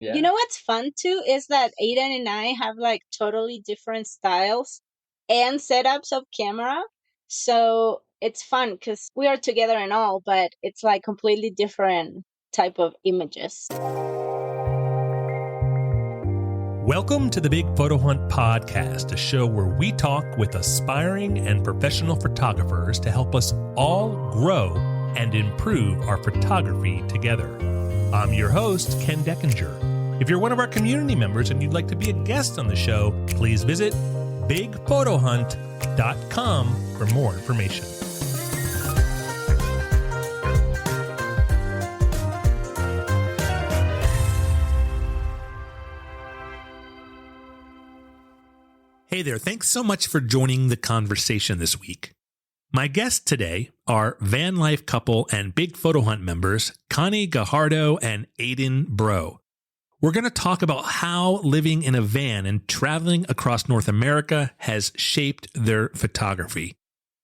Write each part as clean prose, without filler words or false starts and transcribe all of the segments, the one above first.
You know what's fun too is that Aidan and I have like totally different styles and setups of camera. So it's fun because we are together and all, but it's like completely different type of images. Welcome to the Big Photo Hunt Podcast, a show where we talk with aspiring and professional photographers to help us all grow and improve our photography together. I'm your host, Ken Deckinger. If you're one of our community members and you'd like to be a guest on the show, please visit bigphotohunt.com for more information. Hey there, thanks so much for joining the conversation this week. My guests today are van life couple and Big Photo Hunt members, Coni Gajardo and Aidan Breaux. We're going to talk about how living in a van and traveling across North America has shaped their photography.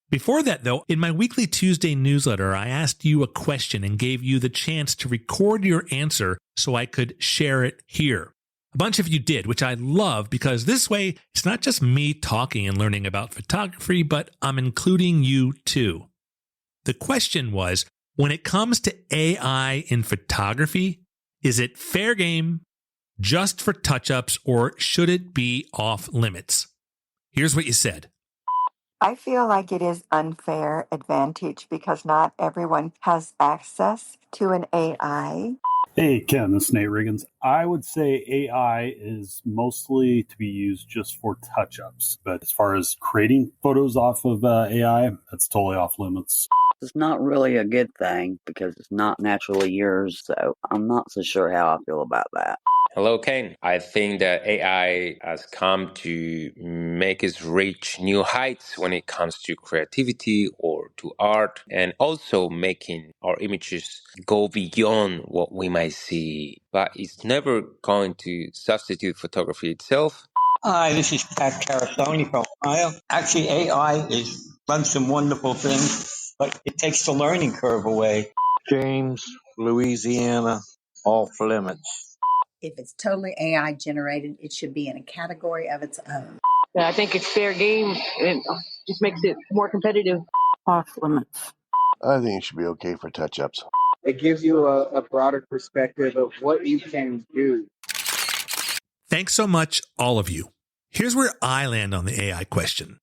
Before that, though, in my weekly Tuesday newsletter, I asked you a question and gave you the chance to record your answer so I could share it here. A bunch of you did, which I love because this way, it's not just me talking and learning about photography, but I'm including you too. The question was, when it comes to AI in photography, is it fair game, just for touch-ups, or should it be off limits? Here's what you said. I feel like it is unfair advantage because not everyone has access to an AI. Hey, Ken, this is Nate Riggins. I would say AI is mostly to be used just for touch-ups. But as far as creating photos off of AI, that's totally off limits. It's not really a good thing because it's not naturally yours. So I'm not so sure how I feel about that. Hello, Ken. I think that AI has come to make us reach new heights when it comes to creativity or to art, and also making our images go beyond what we might see. But it's never going to substitute photography itself. Hi, this is Pat Carasoni from Ohio. Actually, AI is done some wonderful things, but it takes the learning curve away. James, Louisiana, off limits. If it's totally AI generated, it should be in a category of its own. Yeah, I think it's fair game. It just makes it more competitive. Off limits. I think it should be okay for touch-ups. It gives you a broader perspective of what you can do. Thanks so much, all of you. Here's where I land on the AI question.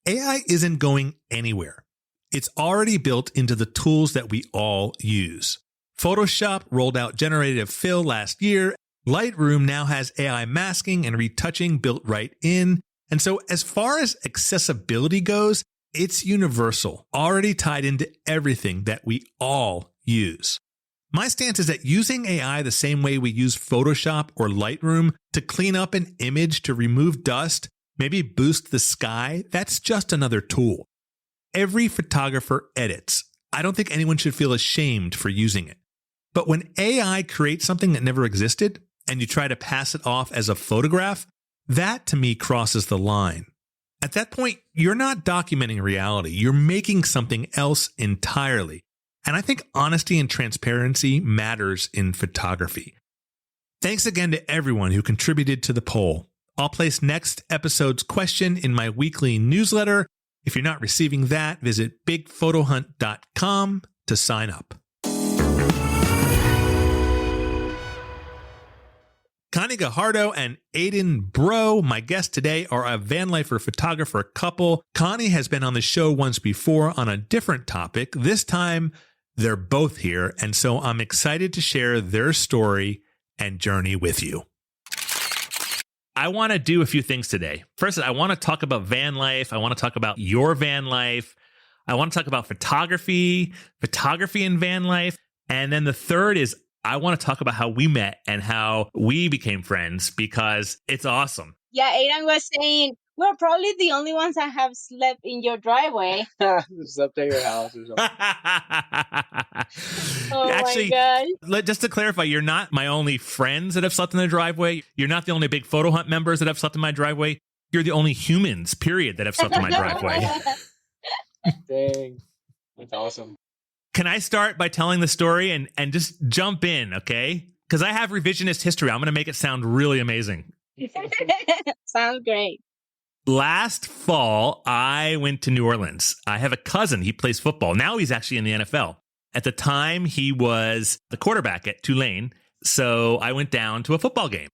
AI isn't going anywhere. It's already built into the tools that we all use. Photoshop rolled out generative fill last year. Lightroom now has AI masking and retouching built right in. And so as far as accessibility goes, it's universal, already tied into everything that we all use. My stance is that using AI the same way we use Photoshop or Lightroom to clean up an image, to remove dust, maybe boost the sky, that's just another tool. Every photographer edits. I don't think anyone should feel ashamed for using it. But when AI creates something that never existed and you try to pass it off as a photograph, that to me crosses the line. At that point, you're not documenting reality. You're making something else entirely. And I think honesty and transparency matters in photography. Thanks again to everyone who contributed to the poll. I'll place next episode's question in my weekly newsletter. If you're not receiving that, visit bigphotohunt.com to sign up. Coni Gajardo and Aidan Breaux, my guests today, are a van lifer photographer couple. Coni has been on the show once before on a different topic. This time, they're both here, and so I'm excited to share their story and journey with you. I want to do a few things today. First, I want to talk about van life. I want to talk about your van life. I want to talk about photography in van life. And then the third is I want to talk about how we met and how we became friends because it's awesome. Yeah, Aidan was saying, we're probably the only ones that have slept in your driveway. Slept at your house or something. Oh Actually, my God. Just to clarify, you're not my only friends that have slept in the driveway. You're not the only Big Photo Hunt members that have slept in my driveway. You're the only humans, period, that have slept in my driveway. Dang. That's awesome. Can I start by telling the story and just jump in, okay? because I have revisionist history. I'm going to make it sound really amazing. Sounds great. Last fall, I went to New Orleans. I have a cousin. He plays football. Now he's actually in the NFL. At the time, he was the quarterback at Tulane. So I went down to a football game.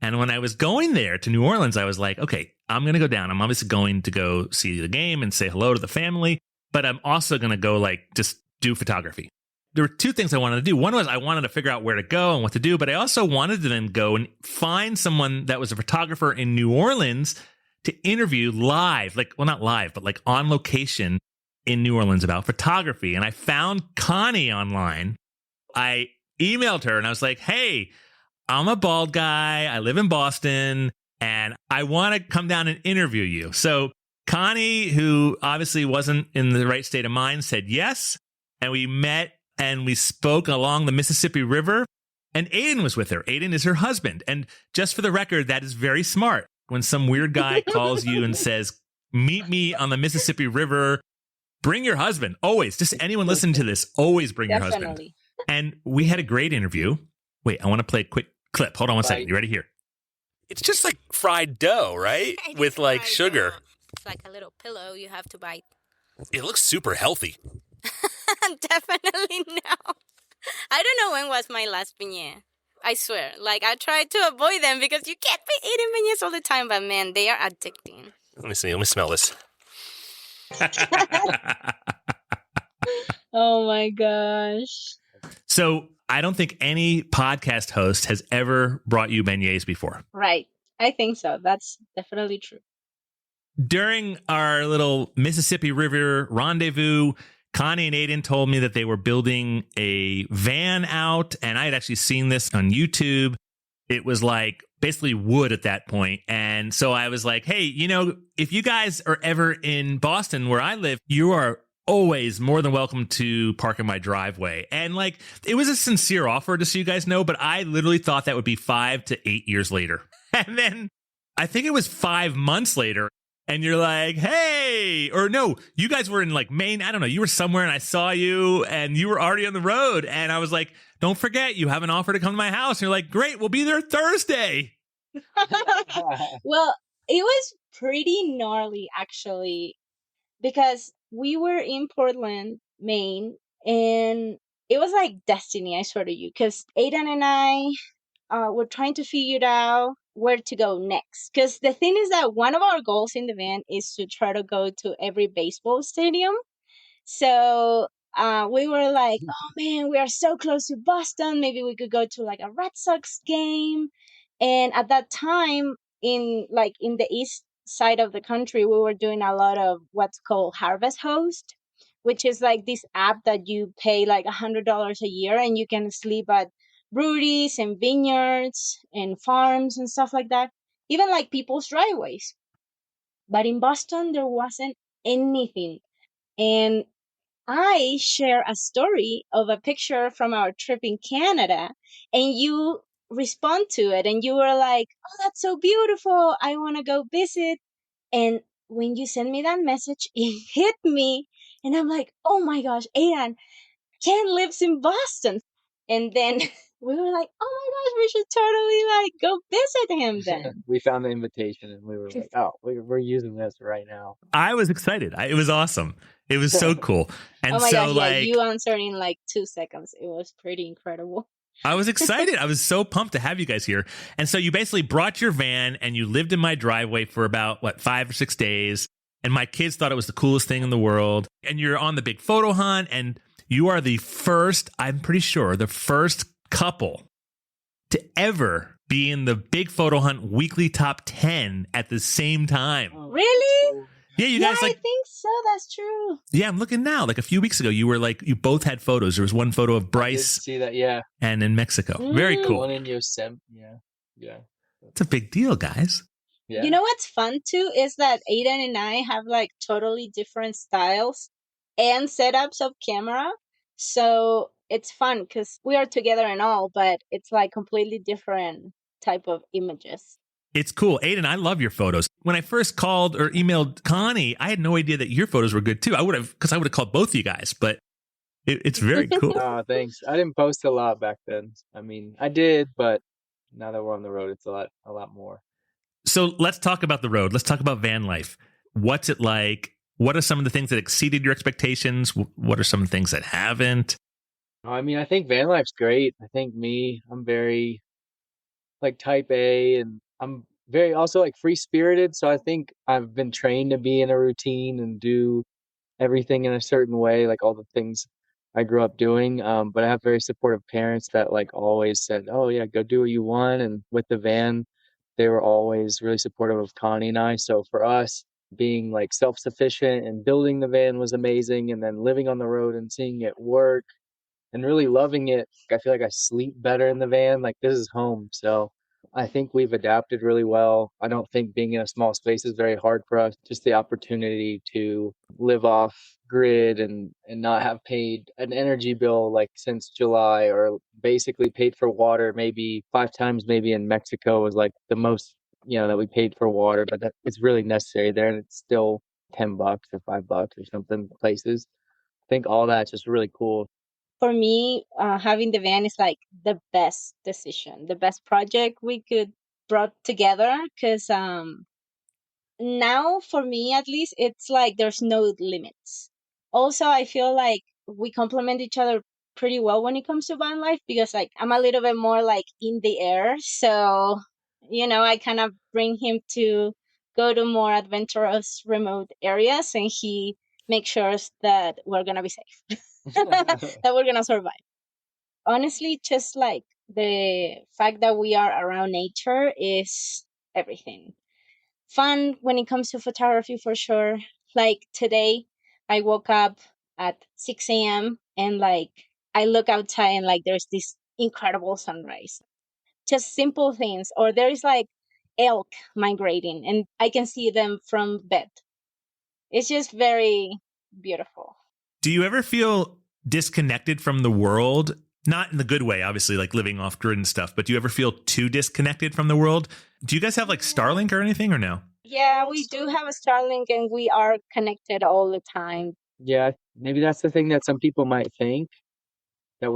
And when I was going there to New Orleans, I was like, okay, I'm going to go down. I'm obviously going to go see the game and say hello to the family. But I'm also going to go just do photography. There were two things I wanted to do. One was I wanted to figure out where to go and what to do. But I also wanted to then go and find someone that was a photographer in New Orleans to interview live, not live, but on location in New Orleans about photography. And I found Coni online. I emailed her and I was like, hey, I'm a bald guy. I live in Boston and I want to come down and interview you. So Coni, who obviously wasn't in the right state of mind, said yes. And we met and we spoke along the Mississippi River. And Aidan was with her. Aidan is her husband. And just for the record, that is very smart. When some weird guy calls you and says, meet me on the Mississippi River, bring your husband. Always. Just anyone listening to this, always bring your husband. And we had a great interview. Wait, I want to play a quick clip. Hold on one second. You ready? Here. It's just like fried dough, right? With sugar. Dough. It's like a little pillow you have to bite. It looks super healthy. Definitely no. I don't know when was my last beignet. I swear. I tried to avoid them because you can't be eating beignets all the time, but man, they are addicting. Let me see. Let me smell this. Oh my gosh. So I don't think any podcast host has ever brought you beignets before. Right. I think so. That's definitely true. During our little Mississippi River rendezvous, Coni and Aidan told me that they were building a van out, and I had actually seen this on YouTube. It was basically wood at that point. And so I was like, hey, if you guys are ever in Boston where I live, you are always more than welcome to park in my driveway. And it was a sincere offer, just so you guys know, but I literally thought that would be 5 to 8 years later. And then I think it was 5 months later. And you're like, hey, or no, you guys were in Maine. I don't know. You were somewhere and I saw you and you were already on the road. And I was like, don't forget, you have an offer to come to my house. And you're like, great, we'll be there Thursday. Well, it was pretty gnarly, actually, because we were in Portland, Maine, and it was like destiny, I swear to you, because Aidan and I were trying to figure out where to go next. Because the thing is that one of our goals in the van is to try to go to every baseball stadium. So we were like, oh man, we are so close to Boston. Maybe we could go to a Red Sox game. And at that time, in the east side of the country, we were doing a lot of what's called Harvest Host, which is this app that you pay $100 a year and you can sleep at breweries and vineyards and farms and stuff like that, even people's driveways. But in Boston, there wasn't anything. And I share a story of a picture from our trip in Canada, and you respond to it, and you were like, oh, that's so beautiful. I want to go visit. And when you sent me that message, it hit me. And I'm like, oh my gosh, Aidan, Ken lives in Boston. And then we were like, oh my gosh, we should totally go visit him then. We found the invitation and we were like, oh, we're using this right now. I was excited. It was awesome. It was so cool. And oh my gosh, yeah, you answered in 2 seconds. It was pretty incredible. I was excited. I was so pumped to have you guys here. And so you basically brought your van and you lived in my driveway for about 5 or 6 days. And my kids thought it was the coolest thing in the world. And you're on the big photo hunt, and you are the first, I'm pretty sure, the first couple to ever be in the big photo hunt weekly top 10 at the same time. Really? Yeah, you guys I think so. That's true. Yeah, I'm looking now. A few weeks ago, you were you both had photos. There was one photo of Bryce. I did see that, yeah. And in Mexico. Very cool. One in Yosemite, yeah. It's a big deal, guys. Yeah. You know what's fun too is that Aidan and I have totally different styles and setups of camera. So it's fun because we are together and all, but it's completely different type of images. It's cool. Aidan, I love your photos. When I first called or emailed Coni, I had no idea that your photos were good too. I would have called both of you guys, but It's very cool. Thanks. I didn't post a lot back then. I mean, I did, but now that we're on the road, it's a lot more. So let's talk about the road. Let's talk about van life. What's it like? What are some of the things that exceeded your expectations? What are some of the things that haven't? I mean, I think van life's great. I think I'm very like type A, and I'm very also like free spirited. So I think I've been trained to be in a routine and do everything in a certain way, like all the things I grew up doing. But I have very supportive parents that like always said, "Oh yeah, go do what you want." And with the van, they were always really supportive of Connie and I. So for us, being like self-sufficient and building the van was amazing, and then living on the road and seeing it work and really loving it. I feel like I sleep better in the van. Like this is home. So I think we've adapted really well. I don't think being in a small space is very hard for us. Just the opportunity to live off grid and not have paid an energy bill like since July, or basically paid for water maybe 5 times maybe in Mexico was like the most, that we paid for water, but that it's really necessary there, and it's still $10 or $5 or something places. I think all that's just really cool. For me, having the van is like the best decision, the best project we could brought together. Because now, for me at least, it's like there's no limits. Also, I feel like we complement each other pretty well when it comes to van life, because like I'm a little bit more like in the air, so I kind of bring him to go to more adventurous remote areas, and he makes sure that we're gonna be safe. That we're gonna survive. Honestly, just like the fact that we are around nature is everything. Fun when it comes to photography for sure. Like today, I woke up at 6 a.m. and like I look outside and like there's this incredible sunrise. Just simple things. Or there's like elk migrating and I can see them from bed. It's just very beautiful. Do you ever feel disconnected from the world? Not in the good way, obviously, like living off grid and stuff, but do you ever feel too disconnected from the world? Do you guys have like Starlink or anything, or no? Yeah, we do have a Starlink and we are connected all the time. Yeah, maybe that's the thing that some people might think, that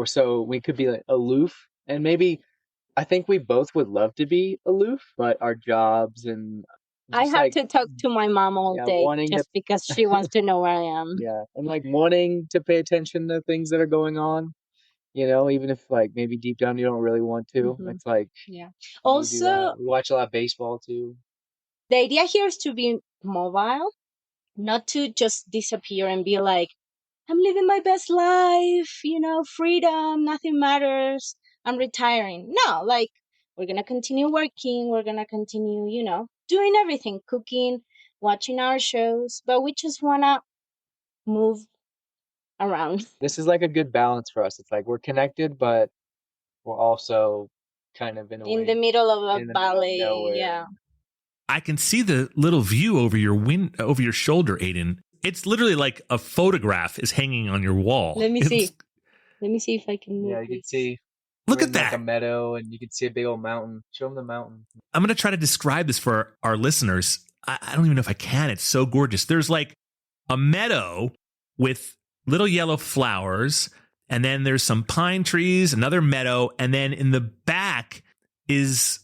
we could be like aloof. And maybe I think we both would love to be aloof, but our jobs and I just have like, to talk to my mom all yeah, day wanting to, just because she wants to know where I am. yeah, and like wanting to pay attention to things that are going on, even if like maybe deep down you don't really want to. Mhm. It's like, Yeah. we do that. Also, We watch a lot of baseball too. the idea here is to be mobile, not to just disappear and be like, I'm living my best life, freedom, nothing matters, I'm retiring. No, like, we're going to continue working, we're going to continue, doing everything, cooking, watching our shows, but we just want to move around. This is like a good balance for us. It's like we're connected, but we're also kind of in a In the way middle of in a the middle of valley, nowhere. yeah. I can see the little view over your shoulder, Aidan. It's literally like a photograph is hanging on your wall. Let me see. Let me see if I can move Yeah, you can this. see. Look We're at in like a that. meadow, and you can see a big old mountain. Show them the mountain. I'm going to try to describe this for our listeners. I don't even know if I can. It's so gorgeous. There's like a meadow with little yellow flowers, and then there's some pine trees, another meadow, and then in the back is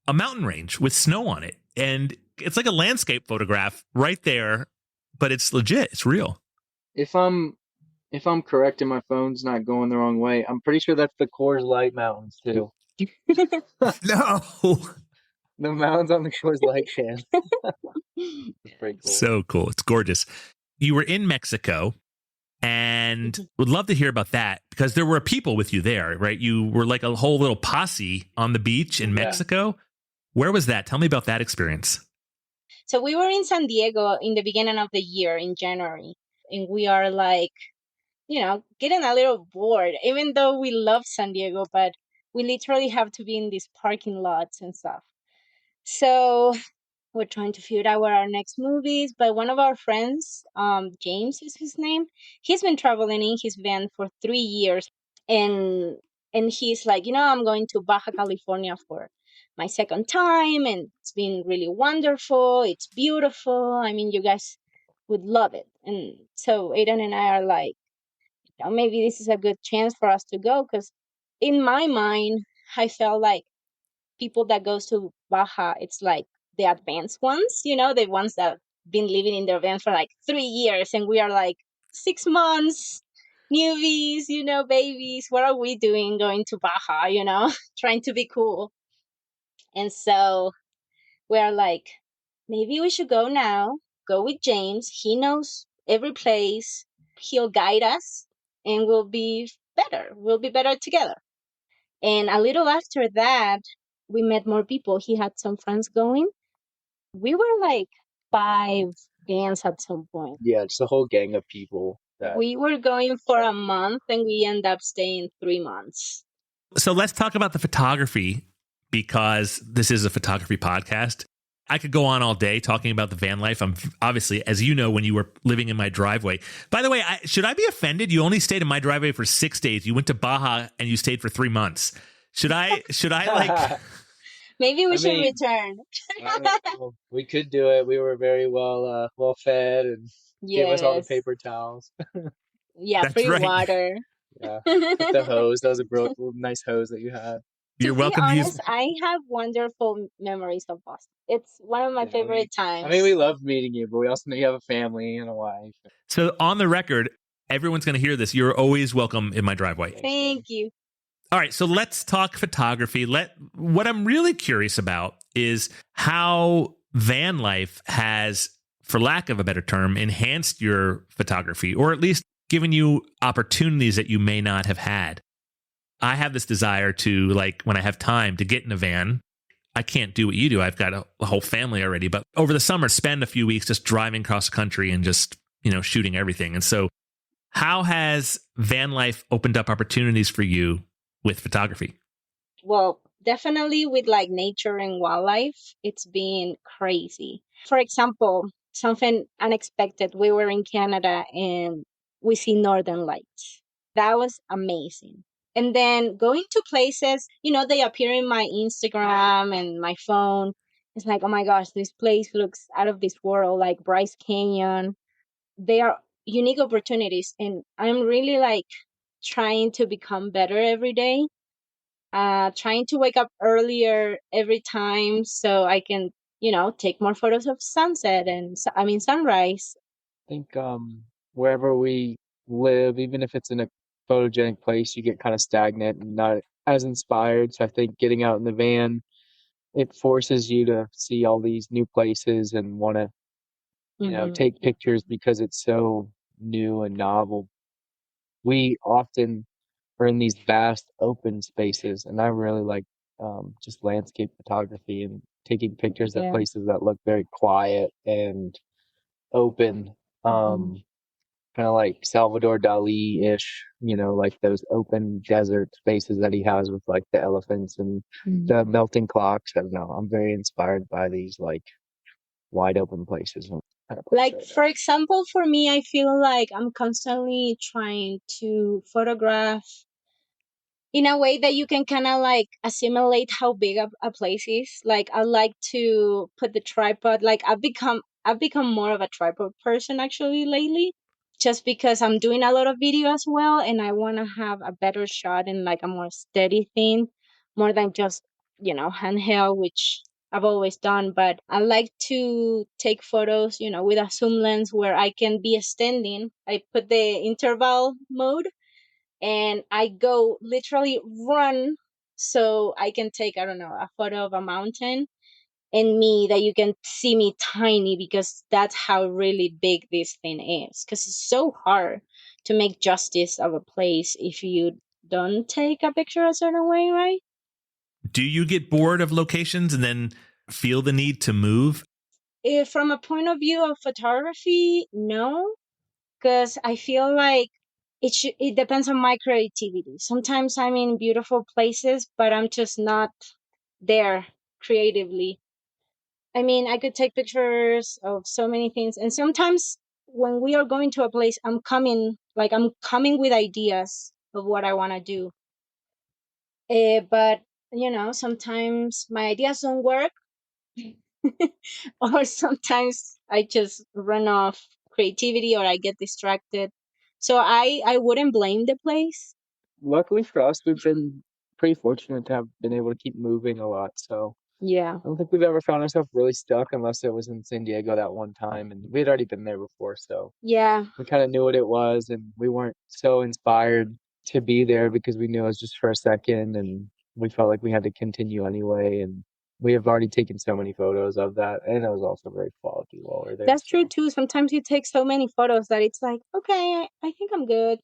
a mountain range with snow on it. And it's like a landscape photograph right there, but it's legit. It's real. If I'm correct and my phone's not going the wrong way, I'm pretty sure that's the Coors Light Mountains too. No. The mountains on the Coors Light can. It's pretty cool. So cool. It's gorgeous. You were in Mexico and would love to hear about that because there were people with you there, right? You were like a whole little posse on the beach in Mexico. Where was that? Tell me about that experience. So we were in San Diego in the beginning of the year in January, and we are like, getting a little bored, even though we love San Diego, but we literally have to be in these parking lots and stuff. So we're trying to figure out where our next movies, but one of our friends, James is his name, he's been traveling in his van for 3 years, and he's like, I'm going to Baja California for my second time, and it's been really wonderful. It's beautiful. I mean, you guys would love it. And so Aidan and I are like, maybe this is a good chance for us to go. Because in my mind, I felt like people that goes to Baja, it's like the advanced ones, the ones that been living in their van for like 3 years, and we are like 6 months, newbies, babies. What are we doing going to Baja? Trying to be cool. And so we're like, maybe we should go now. Go with James. He knows every place. He'll guide us, and we'll be better. We'll be better together. And a little after that, we met more people. He had some friends going. We were like 5 bands at some point. Yeah, just a whole gang of people. We were going for a month, and we end up staying 3 months. So let's talk about the photography, because this is a photography podcast. I could go on all day talking about the van life. I'm obviously, as you know, when you were living in my driveway. By the way, should I be offended? You only stayed in my driveway for 6 days. You went to Baja and you stayed for 3 months. Should I like? Maybe we should return. We could do it. We were very well fed and gave us all the paper towels. Yeah, That's free right. water. Yeah, the hose. That was a nice hose that you had. You're welcome. To be honest, I have wonderful memories of Boston. It's one of my favorite times. I mean, we love meeting you, but we also know you have a family and a wife. So on the record, everyone's going to hear this. You're always welcome in my driveway. Thank you. All right, so let's talk photography. What I'm really curious about is how van life has, for lack of a better term, enhanced your photography, or at least given you opportunities that you may not have had. I have this desire to, like, when I have time to get in a van. I can't do what you do. I've got a whole family already, but over the summer, spend a few weeks just driving across the country and just, shooting everything. And so how has van life opened up opportunities for you with photography? Well, definitely with like nature and wildlife, it's been crazy. For example, something unexpected. We were in Canada and we see northern lights. That was amazing. And then going to places, they appear in my Instagram and my phone. It's like, oh my gosh, this place looks out of this world, like Bryce Canyon. They are unique opportunities. And I'm really like trying to become better every day. Trying to wake up earlier every time so I can, take more photos of sunset and sunrise. I think wherever we live, even if it's in a photogenic place, you get kind of stagnant and not as inspired. So I think getting out in the van, it forces you to see all these new places and want to, take pictures because it's so new and novel. We often are in these vast open spaces, and I really like just landscape photography and taking pictures at places that look very quiet and open. Kind of like Salvador Dali-ish, like those open desert spaces that he has with like the elephants and the melting clocks. I don't know. I'm very inspired by these like wide open places. Like, for example, for me, I feel like I'm constantly trying to photograph in a way that you can kind of like assimilate how big a place is. Like, I like to put the tripod. Like, I've become more of a tripod person actually lately, just because I'm doing a lot of video as well, and I want to have a better shot and like a more steady thing, more than just handheld, which I've always done. But I like to take photos, with a zoom lens where I can be extending. I put the interval mode and I go literally run so I can take, I don't know, a photo of a mountain and me that you can see me tiny, because that's how really big this thing is. Because it's so hard to make justice of a place if you don't take a picture a certain way, right? Do you get bored of locations and then feel the need to move? From a point of view of photography, no, because I feel like it depends on my creativity. Sometimes I'm in beautiful places, but I'm just not there creatively. I mean, I could take pictures of so many things, and sometimes when we are going to a place, I'm coming with ideas of what I want to do. But sometimes my ideas don't work, or sometimes I just run off creativity or I get distracted. So I wouldn't blame the place. Luckily for us, we've been pretty fortunate to have been able to keep moving a lot. So Yeah. I don't think we've ever found ourselves really stuck unless it was in San Diego that one time. And we had already been there before. So Yeah. we kind of knew what it was. And we weren't so inspired to be there because we knew it was just for a second. And we felt like we had to continue anyway. And we have already taken so many photos of that. And it was also very quality while we were there. That's true too. Sometimes you take so many photos that it's like, okay, I think I'm good.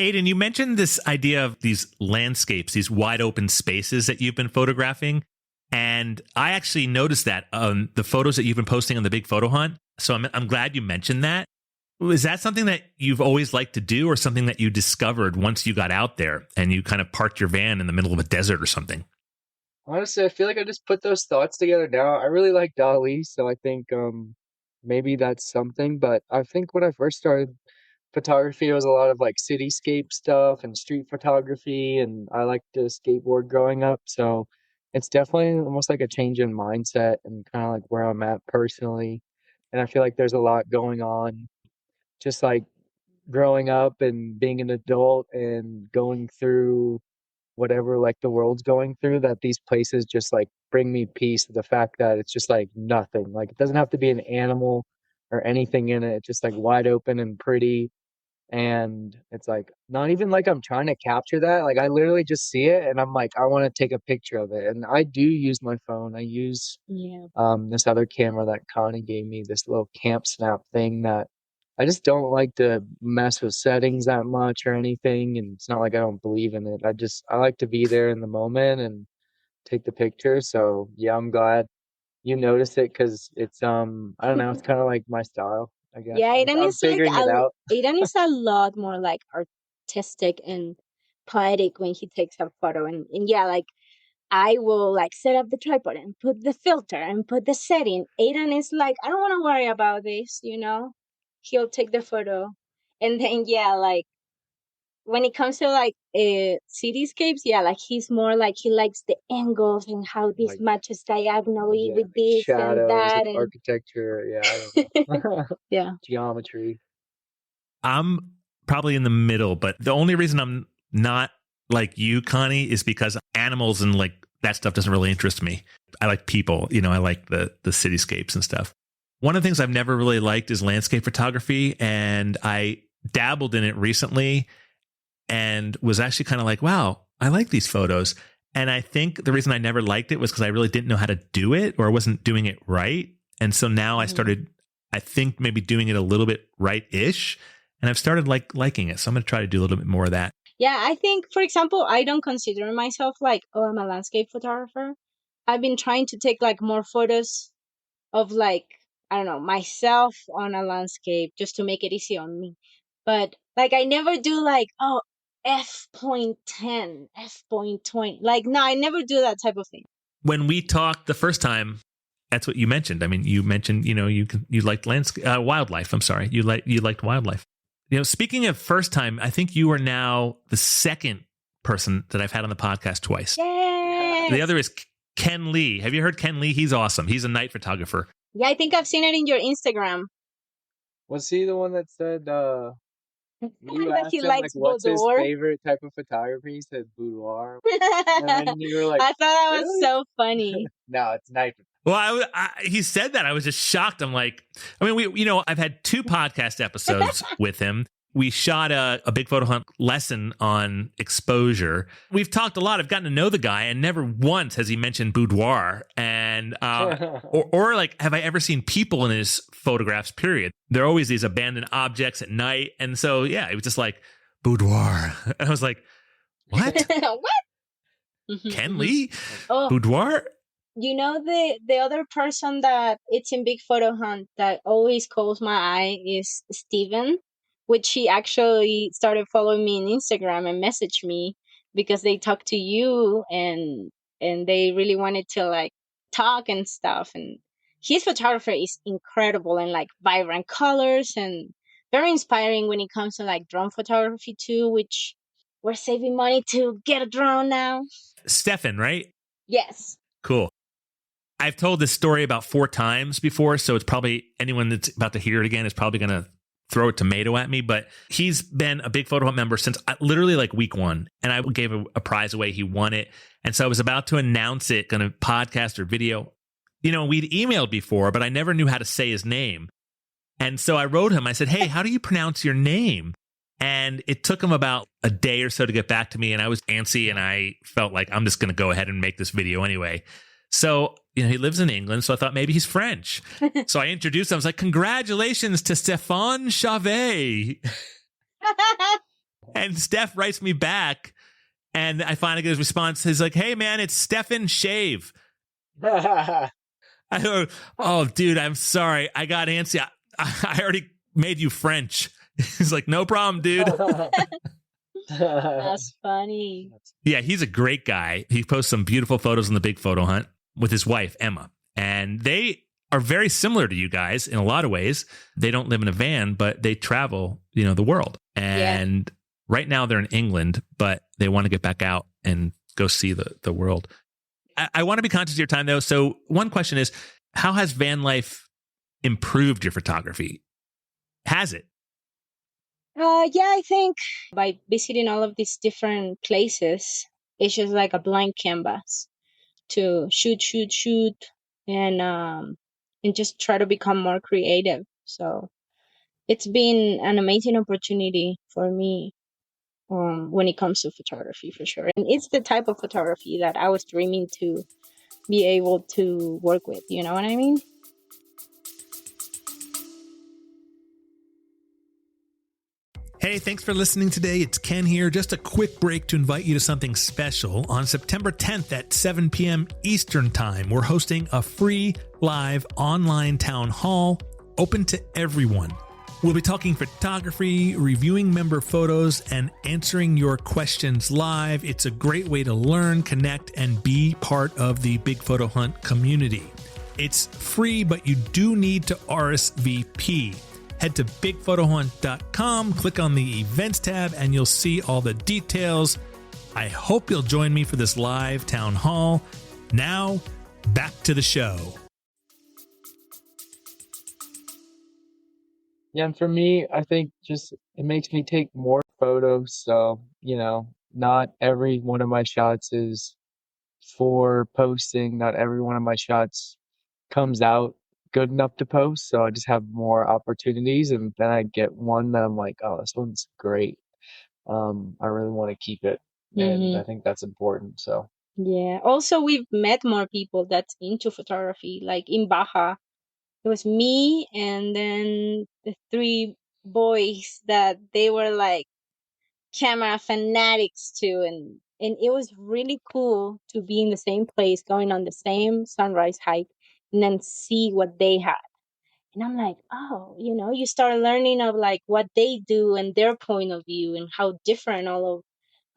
Aidan, you mentioned this idea of these landscapes, these wide open spaces that you've been photographing. And I actually noticed that on the photos that you've been posting on the Big Photo Hunt. So I'm glad you mentioned that. Was that something that you've always liked to do, or something that you discovered once you got out there and you kind of parked your van in the middle of a desert or something? Honestly, I feel like I just put those thoughts together now. I really like Dali, so I think maybe that's something. But I think when I first started photography, it was a lot of like cityscape stuff and street photography, and I liked to skateboard growing up. So it's definitely almost like a change in mindset and kind of like where I'm at personally. And I feel like there's a lot going on, just like growing up and being an adult and going through whatever like the world's going through, that these places just like bring me peace. The fact that it's just like nothing, like it doesn't have to be an animal or anything in it. It's just like wide open and pretty. And it's like not even like I'm trying to capture that. Like I literally just see it and I'm like, I want to take a picture of it. And I do use my phone. I use this other camera that Connie gave me, this little camp snap thing that I just don't like to mess with settings that much or anything. And it's not like I don't believe in it. I like to be there in the moment and take the picture. So yeah, I'm glad you noticed it because it's I don't know, it's kind of like my style, I guess. Yeah, Aiden I'm is like figuring it out. Aiden is a lot more like artistic and poetic when he takes a photo, and yeah, like I will like set up the tripod and put the filter and put the setting. Aiden is like, I don't want to worry about this, you know. He'll take the photo, and then yeah, like when it comes to like cityscapes, yeah, like he's more like he likes the angles and how this Like matches diagonally yeah, with like this and shadows that and and architecture. Yeah, I don't know. yeah. Geometry. I'm probably in the middle, but the only reason I'm not like you, Connie, is because animals and like that stuff doesn't really interest me. I like people, I like the cityscapes and stuff. One of the things I've never really liked is landscape photography, and I dabbled in it recently and was actually kind of like, wow, I like these photos. And I think the reason I never liked it was because I really didn't know how to do it, or I wasn't doing it right. And so now I started, I think, maybe doing it a little bit right-ish. And I've started liking it. So I'm going to try to do a little bit more of that. Yeah, I think, for example, I don't consider myself like, oh, I'm a landscape photographer. I've been trying to take like more photos of like, I don't know, myself on a landscape just to make it easy on me. But like, I never do like, oh, f.10, f.20. Like, no, I never do that type of thing. When we talked the first time, that's what you mentioned. I mean, you mentioned, you liked wildlife. I'm sorry. You liked wildlife. Speaking of first time, I think you are now the second person that I've had on the podcast twice. Yes. The other is Ken Lee. Have you heard Ken Lee? He's awesome. He's a night photographer. Yeah, I think I've seen it in your Instagram. Was he the one that said you that asked he him like likes what's his boudoir. favorite type of photography? He said boudoir. And then you were like, I thought that was really? so funny. No, it's night. Well, he said that. I was just shocked. I'm like, I mean, I've had 2 podcast episodes with him. We shot a Big Photo Hunt lesson on exposure. We've talked a lot. I've gotten to know the guy, and never once has he mentioned boudoir. And or like, have I ever seen people in his photographs? Period. There are always these abandoned objects at night, and so yeah, it was just like boudoir. And I was like, what? What? Ken Lee? Oh. Boudoir? The other person that it's in Big Photo Hunt that always calls my eye is Steven, which he actually started following me on Instagram and messaged me because they talked to you and they really wanted to like talk and stuff. And his photography is incredible and like vibrant colors and very inspiring when it comes to like drone photography too, which we're saving money to get a drone now. Stefan, right? Yes. Cool. I've told this story about 4 times before, so it's probably anyone that's about to hear it again is probably going to throw a tomato at me, but he's been a big photo hunt member since literally like week 1. And I gave a prize away. He won it. And so I was about to announce it on a podcast or video. You know, we'd emailed before, but I never knew how to say his name. And so I wrote him. I said, hey, how do you pronounce your name? And it took him about a day or so to get back to me. And I was antsy and I felt like I'm just going to go ahead and make this video anyway. So, you know, he lives in England. So I thought maybe he's French. So I introduced him. I was like, congratulations to Stéphane Chavet. And Steph writes me back. And I finally get his response. He's like, hey, man, it's Stefan Shave. I go, oh, dude, I'm sorry. I got antsy. I already made you French. He's like, no problem, dude. That's funny. Yeah, he's a great guy. He posts some beautiful photos on the Big Photo Hunt with his wife, Emma. And they are very similar to you guys in a lot of ways. They don't live in a van, but they travel, you know, the world. And right now they're in England, but they want to get back out and go see the world. I want to be conscious of your time, though. So one question is, how has van life improved your photography? Has it? Yeah, I think by visiting all of these different places, it's just like a blank canvas to shoot, and just try to become more creative. So it's been an amazing opportunity for me when it comes to photography, for sure. And it's the type of photography that I was dreaming to be able to work with. You know what I mean? Hey, thanks for listening today. It's Ken here. Just a quick break to invite you to something special. On September 10th at 7 p.m. Eastern Time, we're hosting a free live online town hall open to everyone. We'll be talking photography, reviewing member photos, and answering your questions live. It's a great way to learn, connect, and be part of the Big Photo Hunt community. It's free, but you do need to RSVP. Head to bigphotohunt.com, click on the events tab, and you'll see all the details. I hope you'll join me for this live town hall. Now, back to the show. Yeah, and for me, I think just it makes me take more photos. So, you know, not every one of my shots is for posting. Not every one of my shots comes out good enough to post. So I just have more opportunities, and then I get one that I'm like, oh, this one's great. I really want to keep it, and I think that's important. So Yeah. Also, we've met more people that's into photography. Like in Baja, it was me and then the 3 boys that they were like camera fanatics too, and it was really cool to be in the same place, going on the same sunrise hike, and then see what they had. And I'm like, oh, you start learning of like what they do and their point of view and how different all of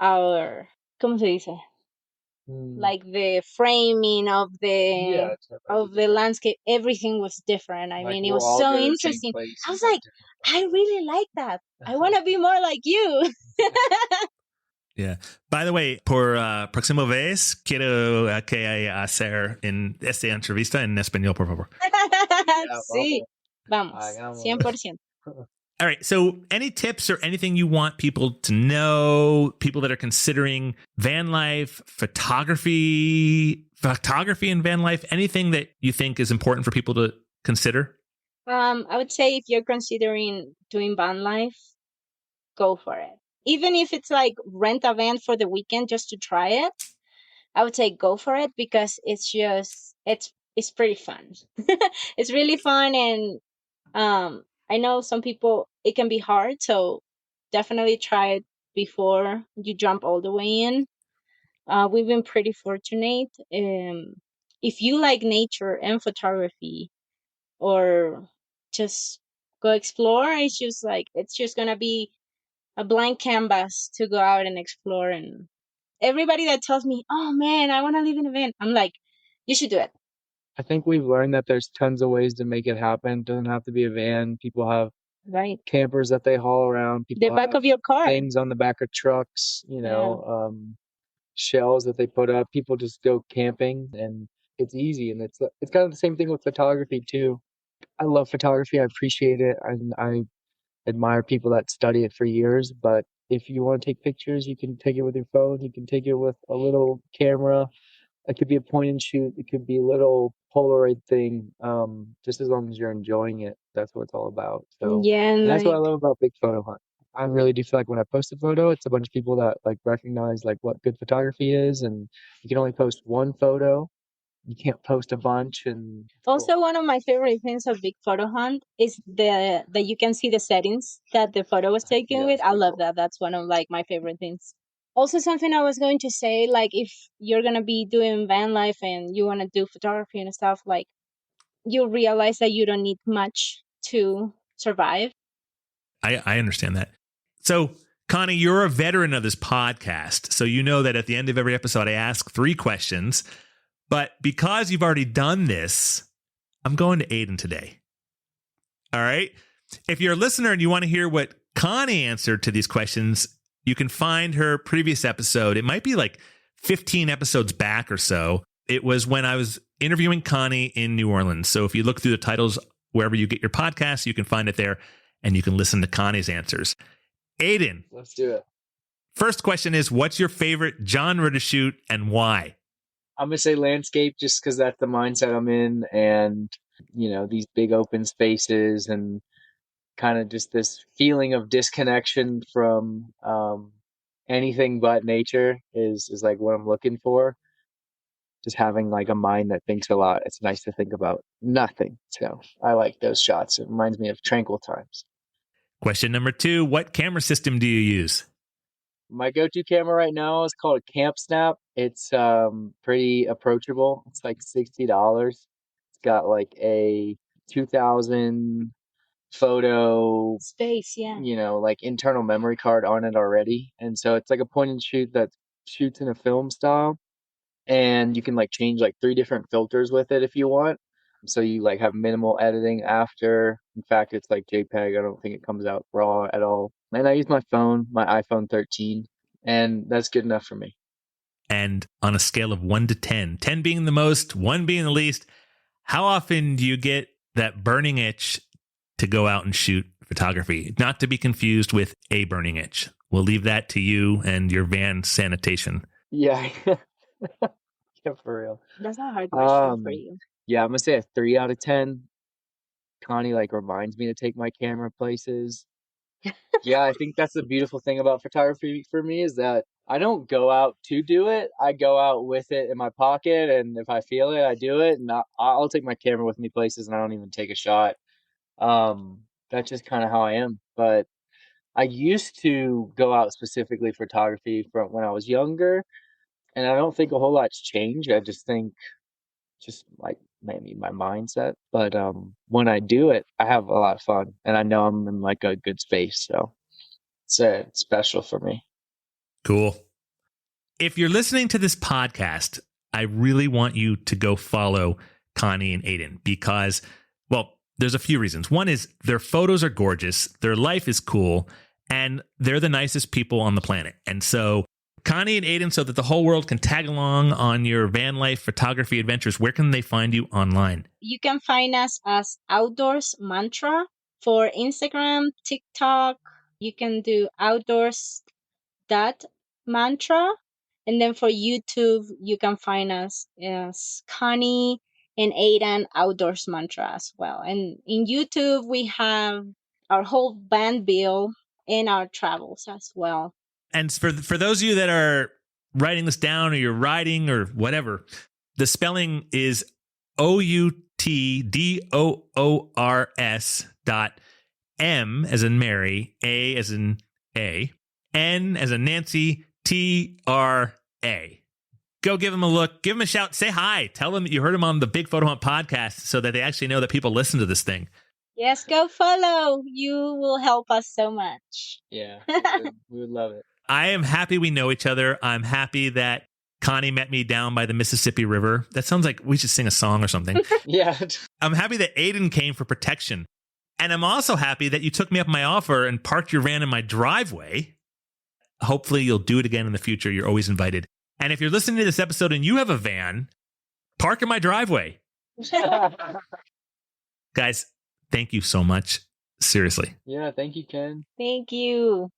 our, ¿cómo se dice? Like the framing of yeah, the landscape, everything was different. I like mean, it we're was all so going to the same interesting. place I and was have like, I different really like that. I want to be more like you. Yeah. By the way, por próxima vez, quiero que hacer en esta entrevista en español, por favor. Yeah, Sí, vamos, hagamos. 100%. All right. So, any tips or anything you want people to know, people that are considering van life, photography and van life, anything that you think is important for people to consider? I would say if you're considering doing van life, go for it. Even if it's like rent a van for the weekend just to try it, I would say go for it because it's pretty fun. It's really fun, and I know some people it can be hard, so definitely try it before you jump all the way in. We've been pretty fortunate. If you like nature and photography, or just go explore, it's just gonna be a blank canvas to go out and explore. And everybody that tells me, oh man, I want to live in a van, I'm like, you should do it. I think we've learned that there's tons of ways to make it happen. It doesn't have to be a van. People have Right. campers that they haul around. The People back have of your car. things on the back of trucks, shells that they put up. People just go camping, and it's easy. And it's kind of the same thing with photography too. I love photography. I appreciate it. And I admire people that study it for years. But if you want to take pictures, you can take it with your phone. You can take it with a little camera. It could be a point and shoot. It could be a little Polaroid thing. Just as long as you're enjoying it, that's what it's all about. So, Yeah, and and that's what I like love about Big Photo Hunt. I really do feel like when I post a photo, it's a bunch of people that like recognize like what good photography is, and you can only post one photo. You can't post a bunch, and it's cool. also one of my favorite things of Big Photo Hunt is the that you can see the settings that the photo was taken Yeah, with. it's I pretty love cool. that. That's one of like my favorite things. Also, something I was going to say, like if you're gonna be doing van life and you want to do photography and stuff, like you realize that you don't need much to survive. I understand that. So, Connie, you're a veteran of this podcast. So you know that at the end of every episode, I ask 3 questions. But because you've already done this, I'm going to Aidan today. All right. If you're a listener and you want to hear what Connie answered to these questions, you can find her previous episode. It might be like 15 episodes back or so. It was when I was interviewing Connie in New Orleans. So if you look through the titles wherever you get your podcasts, you can find it there and you can listen to Connie's answers. Aidan, Let's do it. first question is, what's your favorite genre to shoot and why? I'm gonna say landscape just because that's the mindset I'm in, and these big open spaces and kind of just this feeling of disconnection from anything but nature is like what I'm looking for. Just having like a mind that thinks a lot. It's nice to think about nothing. So I like those shots. It reminds me of tranquil times. Question number 2, what camera system do you use? My go-to camera right now is called a Camp Snap. It's pretty approachable. It's like $60. It's got like a 2000 photo Space, yeah. like internal memory card on it already. And so it's like a point and shoot that shoots in a film style. And you can like change like 3 different filters with it if you want. So you like have minimal editing after. In fact, it's like JPEG. I don't think it comes out raw at all. And I use my phone, my iPhone 13, and that's good enough for me. And on a scale of 1 to 10, 10 being the most, 1 being the least, how often do you get that burning itch to go out and shoot photography? Not to be confused with a burning itch. We'll leave that to you and your van sanitation. Yeah. Yeah, for real. That's a hard question for you. Yeah, I'm gonna say a 3 out of 10. Connie like reminds me to take my camera places. Yeah, I think that's the beautiful thing about photography for me is that I don't go out to do it. I go out with it in my pocket, and if I feel it, I do it. And I'll take my camera with me places, and I don't even take a shot. That's just kind of how I am. But I used to go out specifically for photography from when I was younger, and I don't think a whole lot's changed. I just think just like maybe my mindset. But when I do it, I have a lot of fun, and I know I'm in like a good space. So it's special for me. Cool. If you're listening to this podcast, I really want you to go follow Connie and Aidan because, well, there's a few reasons. One is their photos are gorgeous, their life is cool, and they're the nicest people on the planet. And so Connie and Aidan, so that the whole world can tag along on your van life photography adventures, where can they find you online? You can find us as Outdoors Mantra for Instagram, TikTok. You can do outdoors.mantra. And then for YouTube, you can find us as Connie and Aidan Outdoors Mantra as well. And in YouTube, we have our whole band bill and our travels as well. And for those of you that are writing this down or you're riding or whatever, the spelling is OUTDOORS.M as in Mary, A as in A, N as in Nancy, TRA. Go give them a look, give them a shout, say hi, tell them that you heard them on the Big Photo Hunt podcast so that they actually know that people listen to this thing. Yes, go follow. You will help us so much. Yeah, we would love it. I am happy we know each other. I'm happy that Connie met me down by the Mississippi River. That sounds like we should sing a song or something. Yeah. I'm happy that Aidan came for protection. And I'm also happy that you took me up my offer and parked your van in my driveway. Hopefully you'll do it again in the future. You're always invited. And if you're listening to this episode and you have a van, park in my driveway. Guys, thank you so much. Seriously. Yeah, thank you, Ken. Thank you.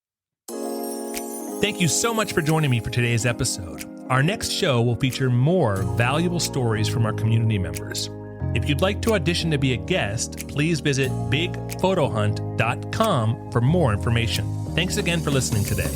Thank you so much for joining me for today's episode. Our next show will feature more valuable stories from our community members. If you'd like to audition to be a guest, please visit bigphotohunt.com for more information. Thanks again for listening today.